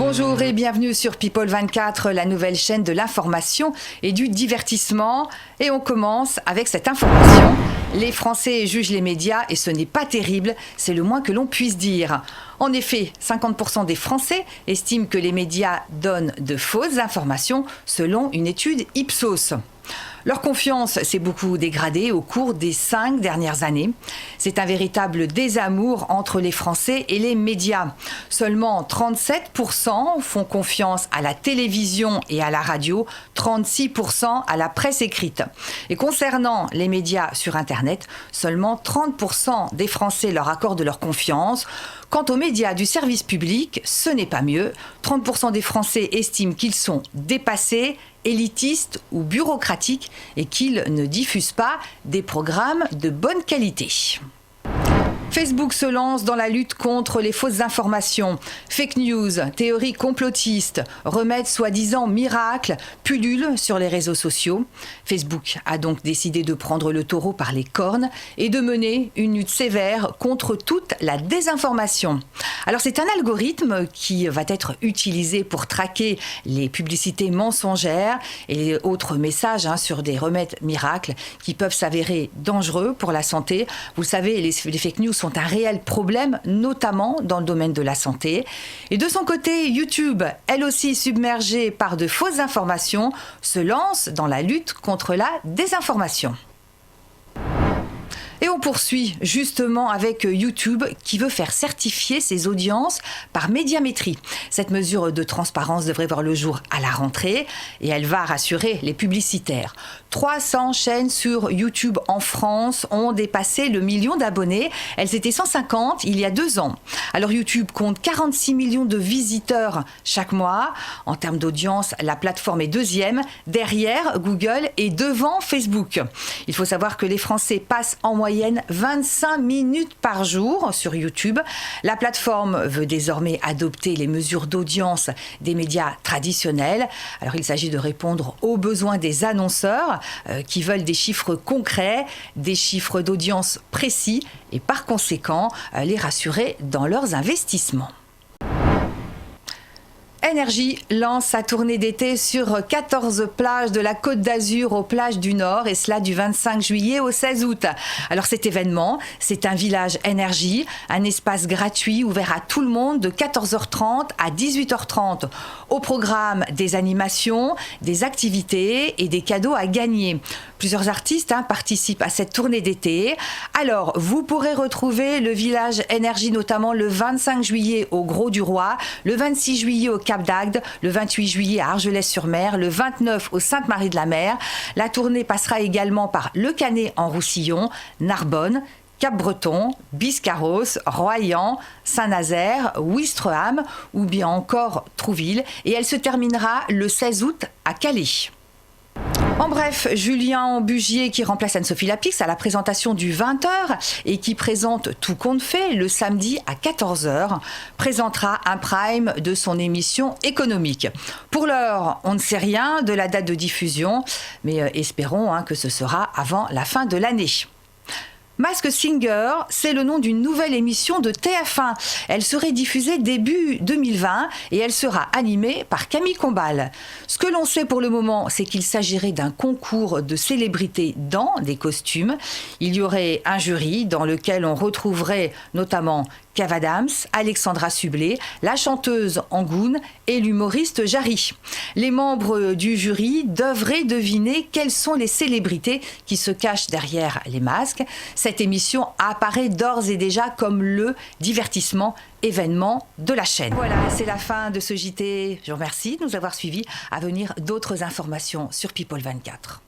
Bonjour et bienvenue sur People 24, la nouvelle chaîne de l'information et du divertissement. Et on commence avec cette information. Les Français jugent les médias et ce n'est pas terrible, c'est le moins que l'on puisse dire. En effet, 50% des Français estiment que les médias donnent de fausses informations selon une étude Ipsos. Leur confiance s'est beaucoup dégradée au cours des 5 dernières années. C'est un véritable désamour entre les Français et les médias. Seulement 37% font confiance à la télévision et à la radio, 36% à la presse écrite. Et concernant les médias sur Internet, seulement 30% des Français leur accordent leur confiance. Quant aux médias du service public, ce n'est pas mieux. 30% des Français estiment qu'ils sont dépassés, élitistes ou bureaucratiques et qu'ils ne diffusent pas des programmes de bonne qualité. Facebook se lance dans la lutte contre les fausses informations. Fake news, théories complotistes, remèdes soi-disant miracles pullulent sur les réseaux sociaux. Facebook a donc décidé de prendre le taureau par les cornes et de mener une lutte sévère contre toute la désinformation. Alors c'est un algorithme qui va être utilisé pour traquer les publicités mensongères et autres messages sur des remèdes miracles qui peuvent s'avérer dangereux pour la santé. Vous le savez, les fake news sont un réel problème, notamment dans le domaine de la santé. Et de son côté, YouTube, elle aussi submergée par de fausses informations, se lance dans la lutte contre la désinformation. Et on poursuit justement avec YouTube qui veut faire certifier ses audiences par médiamétrie. Cette mesure de transparence devrait voir le jour à la rentrée et elle va rassurer les publicitaires. 300 chaînes sur YouTube en France ont dépassé le million d'abonnés. Elles étaient 150 il y a 2 ans. Alors YouTube compte 46 millions de visiteurs chaque mois. En termes d'audience, la plateforme est deuxième, derrière Google et devant Facebook. Il faut savoir que les Français passent en moyenne 25 minutes par jour sur YouTube. La plateforme veut désormais adopter les mesures d'audience des médias traditionnels. Alors il s'agit de répondre aux besoins des annonceurs qui veulent des chiffres concrets, des chiffres d'audience précis et par conséquent les rassurer dans leurs investissements. Énergie lance sa tournée d'été sur 14 plages de la Côte d'Azur aux plages du Nord et cela du 25 juillet au 16 août. Alors cet événement, c'est un village énergie, un espace gratuit ouvert à tout le monde de 14h30 à 18h30. Au programme des animations, des activités et des cadeaux à gagner. Plusieurs artistes participent à cette tournée d'été. Alors, vous pourrez retrouver le village énergie notamment le 25 juillet au Grau-du-Roi, le 26 juillet au Cap d'Agde, le 28 juillet à Argelès-sur-Mer, le 29 au Sainte-Marie-de-la-Mer. La tournée passera également par Le Canet en Roussillon, Narbonne, Cap-Breton, Biscarrosse, Royan, Saint-Nazaire, Ouistreham ou bien encore Trouville. Et elle se terminera le 16 août à Calais. En bref, Julien Bugier, qui remplace Anne-Sophie Lapix à la présentation du 20h et qui présente Tout compte fait le samedi à 14h, présentera un prime de son émission économique. Pour l'heure, on ne sait rien de la date de diffusion, mais espérons que ce sera avant la fin de l'année. Masked Singer, c'est le nom d'une nouvelle émission de TF1. Elle serait diffusée début 2020 et elle sera animée par Camille Combal. Ce que l'on sait pour le moment, c'est qu'il s'agirait d'un concours de célébrités dans des costumes. Il y aurait un jury dans lequel on retrouverait notamment Kev Adams, Alexandra Sublet, la chanteuse Angoune et l'humoriste Jarry. Les membres du jury devraient deviner quelles sont les célébrités qui se cachent derrière les masques. Cette émission apparaît d'ores et déjà comme le divertissement événement de la chaîne. Voilà, c'est la fin de ce JT. Je vous remercie de nous avoir suivis. À venir, d'autres informations sur People 24.